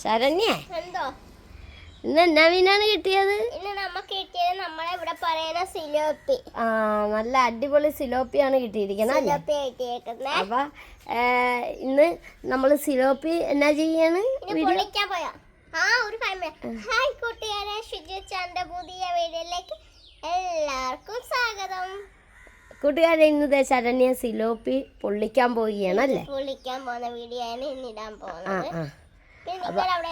ശരണ്യ ഇന്ന് എന്നാ മീനാണ് കിട്ടിയത്? നമ്മളെ ഇവിടെ പറയുന്ന സിലോപ്പി. നല്ല അടിപൊളി സിലോപ്പിയാണ് കിട്ടിയിരിക്കുന്നത്. അപ്പൊ ഇന്ന് നമ്മള് സിലോപ്പി എന്നാ ചെയ്യാണ്? ഹായ് കൂട്ടുകാരെ, ഷിജുച്ചാന്റെ പുതിയ വീഡിയോയിലേക്ക് എല്ലാവർക്കും സ്വാഗതം. കൂട്ടുകാരെ, ഇന്നത്തെ ശരണ്യ സിലോപ്പി പൊള്ളിക്കാൻ പോവുകയാണല്ലേ? പൊള്ളിക്കാൻ പോകുന്ന വീഡിയോ ആണ് ഇന്നിടാൻ പോകുന്നത്. നിങ്ങളവിടെ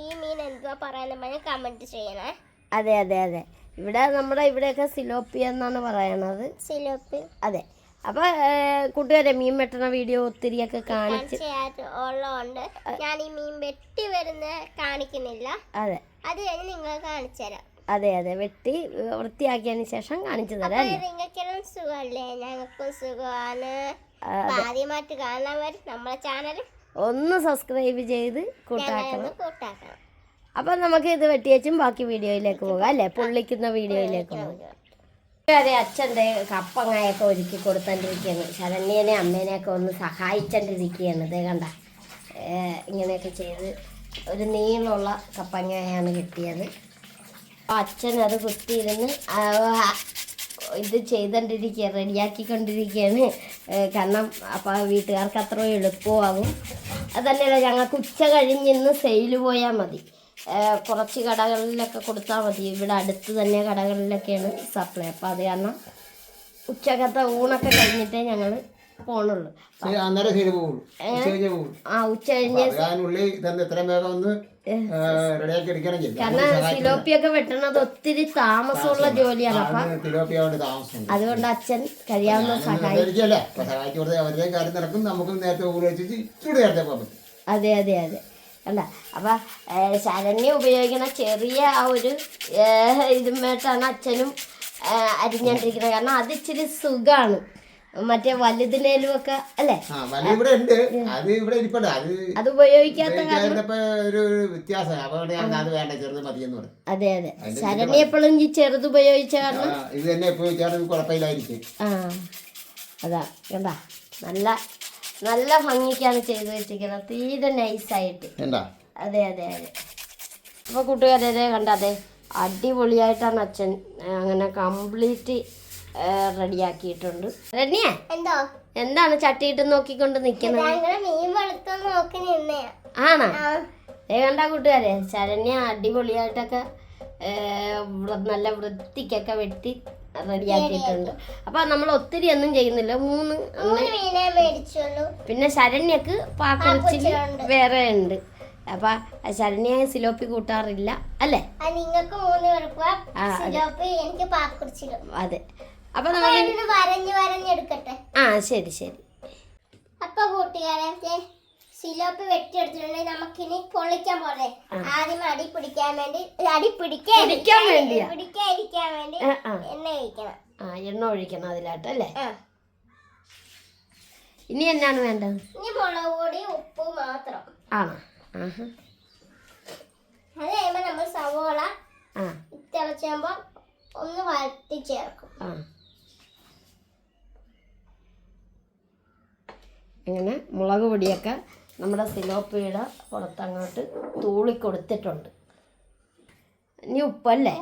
ഈ മീൻ എന്തുവാ പറയാൻ കമന്റ് ചെയ്യണേ. അതെ അതെ അതെ, ഇവിടെ നമ്മുടെ ഇവിടെയൊക്കെ സിലോപ്പി എന്നാണ് പറയണത്. സിലോപ്പി, അതെ. അപ്പൊ കൂട്ടുകാരെ, മീൻ വെട്ടണ വീഡിയോ ഒത്തിരിയൊക്കെ കാണിച്ച് ഉള്ളതുകൊണ്ട് ഞാൻ ഈ മീൻ വെട്ടി വരുന്ന കാണിക്കുന്നില്ല. അതെ, അത് കഴിഞ്ഞ് നിങ്ങൾ കാണിച്ചു തരാം. അതെ അതെ, വെട്ടി വൃത്തിയാക്കിയതിന് ശേഷം കാണിച്ചു തരാം. നിങ്ങൾക്കെല്ലാം സുഖമല്ലേ? ഞങ്ങൾക്കും സുഖമാണ്. ആദ്യമായിട്ട് കാണാൻ വരും നമ്മളെ ചാനൽ ഒന്ന് സബ്സ്ക്രൈബ് ചെയ്ത് കൂട്ടാക്കണം. അപ്പൊ നമുക്ക് ഇത് വെട്ടിയച്ചും ബാക്കി വീഡിയോയിലേക്ക് പോകാം അല്ലേ? പൊള്ളിക്കുന്ന വീഡിയോയിലേക്ക് പോകാം. അതെ, അച്ഛൻ്റെ കപ്പങ്ങയൊക്കെ ഒരുക്കി കൊടുത്തോണ്ടിരിക്കുകയാണ്. ശരണ്യനെ അമ്മേനെയൊക്കെ ഒന്ന് സഹായിച്ചോണ്ടിരിക്കുകയാണ്. ഇത് കണ്ട, ഇങ്ങനെയൊക്കെ ചെയ്ത് ഒരു നീളമുള്ള കപ്പങ്ങയാണ് കിട്ടിയത്. അച്ഛൻ അത് കുത്തിയിരുന്ന് ഇത് ചെയ്തോണ്ടിരിക്കുക, റെഡിയാക്കിക്കൊണ്ടിരിക്കുകയാണ്. കാരണം അപ്പം വീട്ടുകാർക്ക് അത്ര എളുപ്പമാകും. അതന്നെയല്ല, ഞങ്ങൾക്ക് ഉച്ച കഴിഞ്ഞിന്ന് സെയിൽ പോയാൽ മതി. കുറച്ച് കടകളിലൊക്കെ കൊടുത്താൽ മതി. ഇവിടെ അടുത്ത് തന്നെ കടകളിലൊക്കെയാണ് സപ്ലൈ. അപ്പം അത് കാരണം ഉച്ചക്കത്തെ ഊണൊക്കെ കഴിഞ്ഞിട്ടേ ഞങ്ങൾ പോണുള്ളൂ. ഉച്ച കഴിഞ്ഞ് കാരണം സിലോപ്പിയൊക്കെ വെട്ടണത് ഒത്തിരി താമസമുള്ള ജോലിയാണ്. അപ്പം അതുകൊണ്ട് അച്ഛൻ കഴിയാവുന്ന സഹായിക്കും. അതെ അതെ അതെ, അല്ല അപ്പം ശരണ്യ ഉപയോഗിക്കുന്ന ചെറിയ ആ ഒരു ഇതുമായിട്ടാണ് അച്ഛനും അരിഞ്ഞോണ്ടിരിക്കുന്നത്. കാരണം അത് ഇച്ചിരി സുഖമാണ്. മറ്റേ വലുതിനേലും ഒക്കെ അല്ലേ, അത് ഉപയോഗിക്കാത്ത അതെ അതെ. ശരണ്യ എപ്പോഴും ഈ ചെറുത് ഉപയോഗിച്ച കാരണം അതാ കണ്ടാ, നല്ല നല്ല ഭംഗിക്കാണ് ചെയ്ത് വെച്ചിരിക്കുന്നത്, തീരെ നൈസായിട്ട്. അതെ അതെ അതെ. അപ്പോൾ കൂട്ടുകാരെ കണ്ടതെ, അടിപൊളിയായിട്ടാണ് അച്ഛൻ അങ്ങനെ കംപ്ലീറ്റ് റെഡിയാക്കിയിട്ടുണ്ട്. രണ്യ എന്താണ് ചട്ടിയിട്ട് നോക്കിക്കൊണ്ട് നിൽക്കുന്നത്? ആണോ? കണ്ടാ കൂട്ടുകാരെ, ശരണ്യ അടിപൊളിയായിട്ടൊക്കെ നല്ല വൃത്തിക്കൊക്കെ വെട്ടി റെഡിയാക്കിയിട്ടുണ്ട്. അപ്പൊ നമ്മൾ ഒത്തിരി ഒന്നും ചെയ്യുന്നില്ല, 3 പിന്നെ ശരണ്യക്ക് പാക്കുറിച്ചിൽ വേറെ ഉണ്ട്. അപ്പൊ ശരണ്യ സിലോപ്പി കൂട്ടാറില്ല അല്ലേ? അതെ. അപ്പൊ വരഞ്ഞെടുക്കട്ടെ. ശരി ശരി. അപ്പൊ കൂട്ടുകാരെ, സിലോപ്പി വെട്ടിയെടുത്തിട്ടുണ്ടെങ്കിൽ നമുക്കിനി പൊള്ളിക്കാൻ പോലെ ആദ്യം അടി പിടിക്കാൻ വേണ്ടി എണ്ണ ഒഴിക്കണം അതിലാട്ടല്ലേ? ഇനി എന്നാണ് വേണ്ടത്? ഇനി മുളക് പൊടി, ഉപ്പ് മാത്രം. ആണോ? അത് കഴിയുമ്പോ നമ്മൾ സവോള തിളച്ചാകുമ്പോ ഒന്ന് വഴറ്റി ചേർക്കും. ഇങ്ങനെ മുളക് പൊടിയൊക്കെ നമ്മുടെ സിലോപ്പിയുടെ പുറത്തങ്ങോട്ട് തൂളി കൊടുത്തിട്ടുണ്ട്. ഇനി ഉപ്പല്ലേ?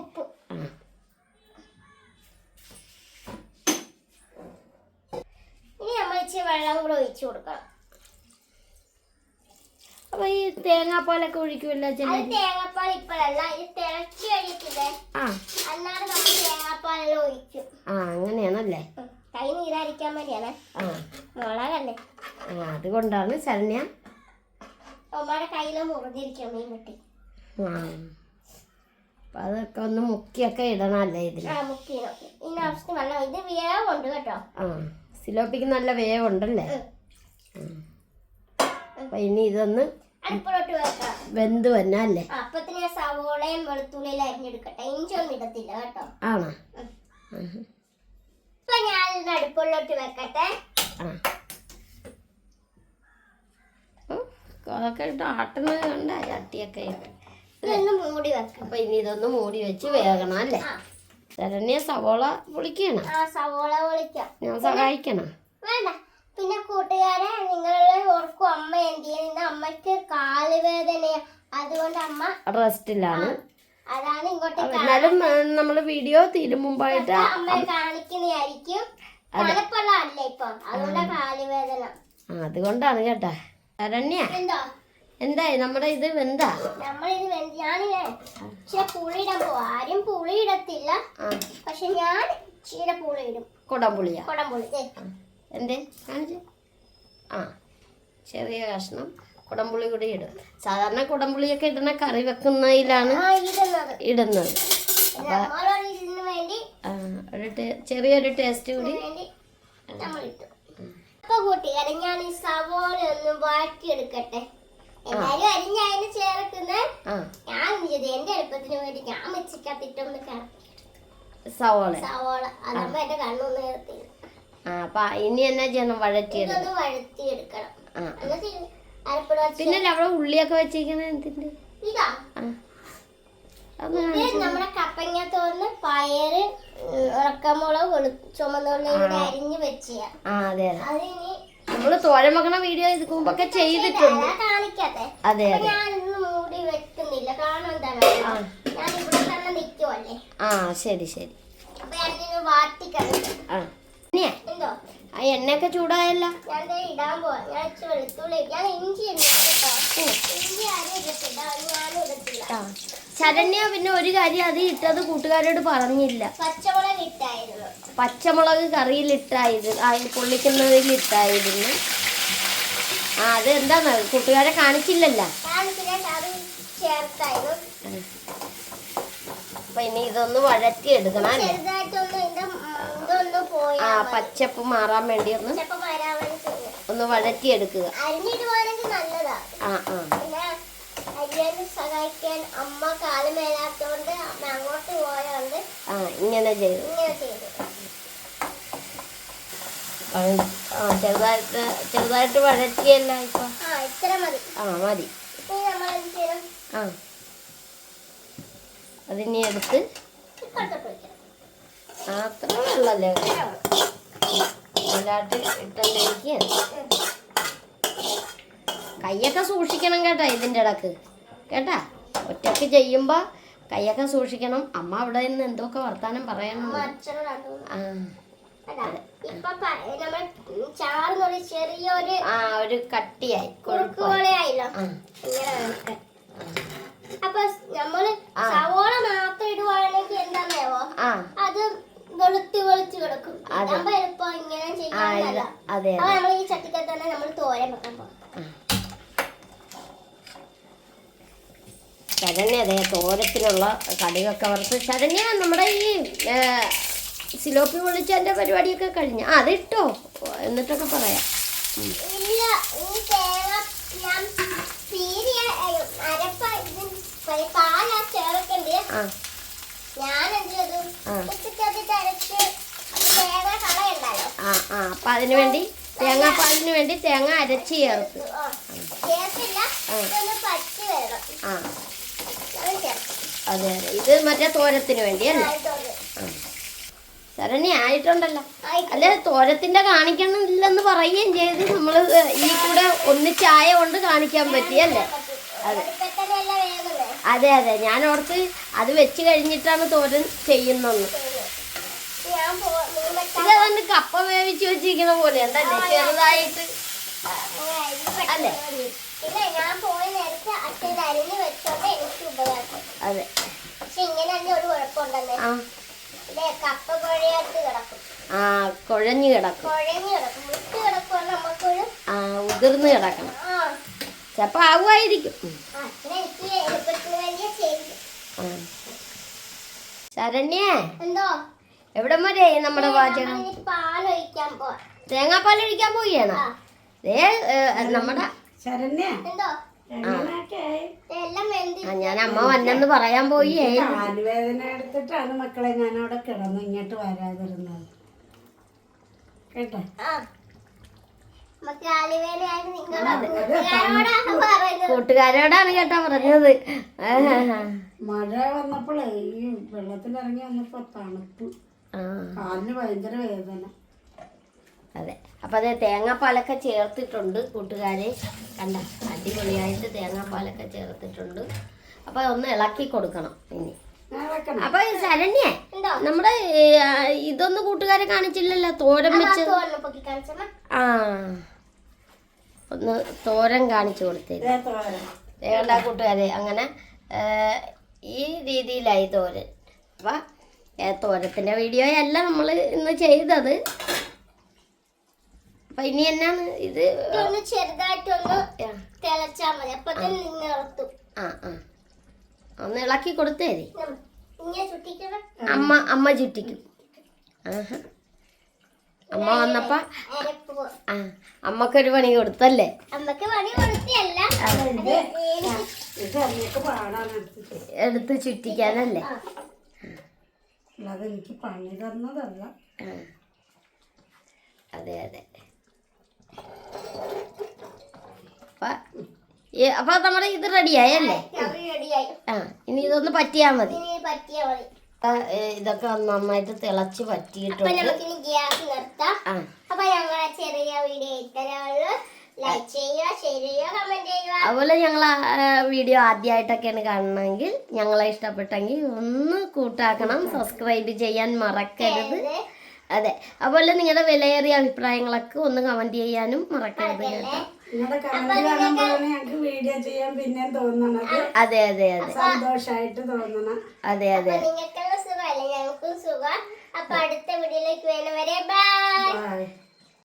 ഇനി നമ്മൾ ഇച്ചിരി വെള്ളം കൂടെ ഒഴിച്ചു കൊടുക്കണം. അപ്പൊ ഈ തേങ്ങാപ്പാലൊക്കെ ഒഴിക്കുമല്ലോ? തേങ്ങാപ്പാൽ ഇപ്പോഴല്ല, ഇത് തിളച്ച് കഴിക്കില്ലേ, അല്ലാതെ നമ്മൾ തേങ്ങാപ്പാലെല്ലാം ഒഴിക്കും. അങ്ങനെയാണല്ലേ? കൈ നീരായിരിക്കാൻ വേണ്ടിയാണ്. മുളകല്ലേ, അതുകൊണ്ടാണ് ശരണ്യ അമ്മയുടെ കയ്യില് മുറിഞ്ഞിരിക്കും മീൻ വെട്ടി. അപ്പൊ അതൊക്കെ ഒന്ന് മുക്കിയൊക്കെ ഇടണല്ലേ ഇതില്? ഇനി ആവശ്യത്തിന് വെള്ളം. ഇത് വേവുണ്ട് കേട്ടോ. സിലോപ്പിക്ക് നല്ല വേവുണ്ടല്ലേ? അപ്പൊ ഇനി ഇതൊന്ന് അടുപ്പിലോട്ട് വെക്കാം, വെന്ത് വന്നാ അല്ലേ? അപ്പത്തിന് സവോളയും വെളുത്തുള്ളിയും അരിഞ്ഞെടുക്കട്ടെ. ഇഞ്ചൊന്നും ഇടത്തില്ല കേട്ടോ. ആണോ? ഇപ്പൊ ഞാൻ അടുപ്പിലോട്ട് വെക്കട്ടെ. അതൊക്കെ ഇട്ട് ആട്ടുന്നത് കണ്ട ചട്ടിയൊക്കെ മൂടി വെക്കാം. അപ്പൊ ഇനി ഇതൊന്ന് മൂടി വെച്ച് വേകണം അല്ലേ? ശരണ്യ സവോള പൊളിക്കണം. സവോള പൊളിക്കാം. ഞാൻ സഹായിക്കണം. വേണ്ട. പിന്നെ കൂട്ടുകാരെ, നിങ്ങളെ ഓർക്കും അമ്മ എന്ത് ചെയ്യുന്ന, അമ്മയ്ക്ക് കാലുവേദനയാ, അതുകൊണ്ട് അമ്മ റെസ്റ്റിലാണ്. അതാണ് ഇങ്ങോട്ട് എന്നാലും നമ്മള് വീഡിയോ തീരും മുമ്പായിട്ട് അമ്മ കാണിക്കുന്നതായിരിക്കും. തണുപ്പുള്ളതല്ലേ ഇപ്പൊ, അതുകൊണ്ടാ കാലുവേദന. അതുകൊണ്ടാണ് കേട്ടാ. ശരണ്യ എന്തോ എന്തായി നമ്മുടെ ഇത് വെന്താ? നമ്മളിത് ഞാനില്ലേ ഇച്ചിരി പുളി ഇടാൻ പോവാ. ആരും പുളി ഇടത്തില്ല, പക്ഷെ ഞാൻ ഇച്ചിരി പുളി ഇടും. കുടംപുളിയാ? കുടംപുളി എന്തേ കാണിച്ചു? ആ, ചെറിയ കഷ്ണം കുടംപുളി കൂടി ഇടും. സാധാരണ കുടംപുളിയൊക്കെ ഇടുന്ന കറി വെക്കുന്നതിലാണ് ഇടുന്നത്. ചെറിയൊരു ടേസ്റ്റ് കൂടി നമ്മളിട്ടു. അപ്പൊ കൂട്ടുകാരെ ഞാൻ ഈ സവോള ഒന്ന് വാട്ടിയെടുക്കട്ടെ. എല്ലാരും അരിഞ്ഞതിന് ചേർക്കുന്നത് ഞാൻ എന്റെ എളുപ്പത്തിന് വേണ്ടി ഞാൻ വെച്ചിട്ടൊന്ന് സവോള അതാകുമ്പോ എന്റെ കണ്ണൊന്നും നിർത്തില്ല. അപ്പൊ ഇനി എന്നാ ചെയ്യണം? വഴറ്റിയെടുക്കണം. പിന്നെ അവിടെ ഉള്ളിയൊക്കെ വെച്ചിരിക്കുന്നത് എന്തിന്റെ? ഇതാ നമ്മുടെ കപ്പങ്ങ തോർന്ന് പയറ്, ഉറക്കമുളക്, ചുമന്നുള്ളി അരിഞ്ഞ് വെച്ച. അതിനി നമ്മള് തോരൻ വെക്കണ വീഡിയോ ഇതിന് മുമ്പൊക്കെ ചെയ്തിട്ടുണ്ട്. കാണിക്കാത്തെ. അതെ ഞാൻ മൂടി വെക്കുന്നില്ല, കാരണം എന്താണ് ഞാൻ ഇവിടെ തന്നെ നിൽക്കുവല്ലേ. ശരി ശരി. അപ്പൊ ഞാനിത് വാട്ടി കഴിക്കാം. എന്തോ ആ എണ്ണയൊക്കെ ചൂടായല്ല. ഞാൻ ഇടാൻ പോവാ. ഞാൻ വെളുത്തുള്ളി, ഞാൻ ഇഞ്ചി ഇഞ്ചി ആരും ഇടത്തില്ല, ഞാനും ഇടത്തില്ല. ശരണ്യ പിന്നെ ഒരു കാര്യം അത് ഇട്ടത് കൂട്ടുകാരോട് പറഞ്ഞില്ല. പച്ചമുളക് ഇട്ടായിരുന്നു. പച്ചമുളക് കറിയിലിട്ടായിരുന്നു, പൊള്ളിക്കുന്നതിലിട്ടായിരുന്നു. അത് എന്താന്ന് കൂട്ടുകാരെ കാണിച്ചില്ലല്ലോ. അത് ചേർത്തായിരുന്നു. അപ്പൊ ഇനി ഇതൊന്ന് വഴറ്റി എടുക്കണം. പച്ചപ്പ് മാറാൻ വേണ്ടി ഒന്ന് വഴറ്റി എടുക്കുക. സഹായിക്കാൻ അമ്മ കാല് മേലാത്തോണ്ട് അങ്ങോട്ട് പോയോണ്ട് ഇങ്ങനെ ചെയ്തു. ചെറുതായിട്ട് വഴറ്റിയല്ല ഇപ്പൊ. ഇത്ര മതി. മതി. അതിനി എടുത്ത് അത്ര വെള്ളല്ലേ നല്ലതായിട്ട് ഇട്ടെനിക്ക്. കൈയൊക്കെ സൂക്ഷിക്കണം കേട്ടാ ഇതിൻ്റെ ഇടക്ക് കേട്ടാ. ഒറ്റക്ക് ചെയ്യുമ്പോ കൈയൊക്കെ സൂക്ഷിക്കണം. അമ്മ അവിടെ നിന്ന് എന്തൊക്കെ വർത്താനം പറയണം. ഒരു കട്ടിയായി കുറുക്ക് പോലെയായില്ലോ. അപ്പൊ നമ്മള് സവോള മാത്രം ഇടുവാണെങ്കിൽ എന്താന്നോ അത് വെളുത്തി കിടക്കും. എളുപ്പം ഇങ്ങനെ ചെയ്യാൻ. അപ്പൊ നമ്മൾ ഈ ചട്ടിക്കകത്ത് തന്നെ നമ്മൾ തോരൻ വെക്കാൻ പോകും. ശരണ്യ അതേ തോരത്തിനുള്ള കടുകൊക്കെ വറുത്ത്. ശരണ്യ നമ്മുടെ ഈ സിലോപ്പി പൊള്ളിച്ചതിന്റെ പരിപാടിയൊക്കെ കഴിഞ്ഞ അതിട്ടോ എന്നിട്ടൊക്കെ പറയാം. ഇല്ല, ഈ തേങ്ങ ഞാൻ പാലാ ചേർക്കണ്ടേ. ഞാൻ എന്ത് ചെയ്തു, അരച്ച് തേങ്ങ കളയുണ്ടല്ലോ. അപ്പൊ അതിനു വേണ്ടി തേങ്ങാപ്പാലിന് വേണ്ടി തേങ്ങ അരച്ച് ചേർത്ത് ചേർത്തില്ല, പറ്റി വരണം. അതെ ഇത് മറ്റേ തോരത്തിന് വേണ്ടി അല്ലേ? ശരണ്യ ആയിട്ടുണ്ടല്ലോ. അല്ലെ തോരത്തിന്റെ കാണിക്കണില്ലെന്ന് പറയുകയും ചെയ്ത് നമ്മള് ഈ കൂടെ ഒന്നിച്ചായ കൊണ്ട് കാണിക്കാൻ പറ്റിയല്ലേ? അതെ അതെ ഞാൻ ഓർത്ത് അത് വെച്ച് കഴിഞ്ഞിട്ടാണ് തോരൻ ചെയ്യുന്നത്. ഇതവന്ന് കപ്പ വേവിച്ച് വെച്ചിരിക്കുന്ന പോലെ ഉണ്ടല്ലേ ചെറുതായിട്ട് അല്ലേ? ഞാൻ പോയ നേരത്തെ അച്ഛൻ അരിഞ്ഞ് വെച്ചോണ്ട് എനിക്ക് ഉപകാരം. അതെ പക്ഷെ ഇങ്ങനെ തന്നെ ഒരു കുഴപ്പമുണ്ടല്ലേ, കപ്പ കുഴയാത്ത് കിടക്കും. കുഴഞ്ഞു കിടക്കും. മുട്ട് കിടക്കുവാണ് നമുക്കൊരു ഉതിർന്ന് കിടക്കണം. ചിലപ്പോ ആവുമായിരിക്കും. ശരണ്യേ എന്തോ എവിടെ വരെ നമ്മുടെ പാചകം? പാലൊഴിക്കാൻ പോ. തേങ്ങാപ്പാൽ ഒഴിക്കാൻ പോവുകയാണ്. നമ്മുടെ ശരണ്യ എന്തോ ഞാൻ അമ്മ വന്നെന്ന് പറയാൻ പോയി. കാലുവേദന എടുത്തിട്ടാണ് മക്കളെ ഞാൻ അവിടെ കിടന്നു ഇങ്ങോട്ട് വരാതിരുന്നത് കേട്ടോ. കൂട്ടുകാരോടാണ് കേട്ടാ പറഞ്ഞത്. മഴ വന്നപ്പോഴേ ഈ വെള്ളത്തിലിറങ്ങി വന്നപ്പോ തണുപ്പ്, കാലിന് ഭയങ്കര വേദന. അതെ. അപ്പം അത് തേങ്ങാപ്പാലൊക്കെ ചേർത്തിട്ടുണ്ട് കൂട്ടുകാരെ. കണ്ട അടിപൊളിയായിട്ട് തേങ്ങാപ്പാലൊക്കെ ചേർത്തിട്ടുണ്ട്. അപ്പം ഒന്ന് ഇളക്കി കൊടുക്കണം ഇനി. അപ്പൊ ശരണ്യ നമ്മുടെ ഇതൊന്നും കൂട്ടുകാരെ കാണിച്ചില്ലല്ലോ, തോരൻ വെച്ച്. ആ ഒന്ന് തോരൻ കാണിച്ചു കൊടുത്തേണ്ട കൂട്ടുകാരെ. അങ്ങനെ ഈ രീതിയിലായി തോരൻ. അപ്പൊ തോരത്തിന്റെ വീഡിയോ അല്ല നമ്മൾ ഇന്ന് ചെയ്തത്. അപ്പൊ ഇനി എന്നാണ് ഇത് ചെറുതായിട്ടൊന്ന് തിളച്ചാ മതി. അപ്പൊ ഒന്ന് ഇളക്കി കൊടുത്തേരി. അമ്മ ചുറ്റിക്കും. അമ്മ വന്നപ്പോ അമ്മക്കൊരു പണി കൊടുത്തല്ലേ? എടുത്ത് ചുറ്റിക്കാനല്ലേ? എനിക്ക് പണി തന്നതല്ല. അതെ അതെ. അപ്പൊ നമ്മുടെ ഇത് റെഡിയായല്ലേ? ഇനി ഇതൊന്ന് പറ്റിയാ മതി. ഇതൊക്കെ നന്നായിട്ട് തിളച്ച് പറ്റിയിട്ടുണ്ട്. അതുപോലെ ഞങ്ങൾ വീഡിയോ ആദ്യമായിട്ടൊക്കെയാണ് കാണണമെങ്കിൽ, ഞങ്ങളെ ഇഷ്ടപ്പെട്ടെങ്കിൽ ഒന്ന് കൂട്ടാക്കണം, സബ്സ്ക്രൈബ് ചെയ്യാൻ മറക്കരുത്. അതെ. അതുപോലെ നിങ്ങളുടെ വിലയേറിയ അഭിപ്രായങ്ങളൊക്കെ ഒന്ന് കമന്റ് ചെയ്യാനും മറക്കരുത് കേട്ടോ. വീഡിയോ ചെയ്യാൻ പിന്നെ തോന്നണത്. അതെ അതെ അതെ, സന്തോഷായിട്ട് തോന്നണം. അതെ അതെ. ഞങ്ങൾക്കും സുഖം. അപ്പൊ അടുത്ത വീഡിയോയിലേക്ക് വരുന്നവരെ ബൈ.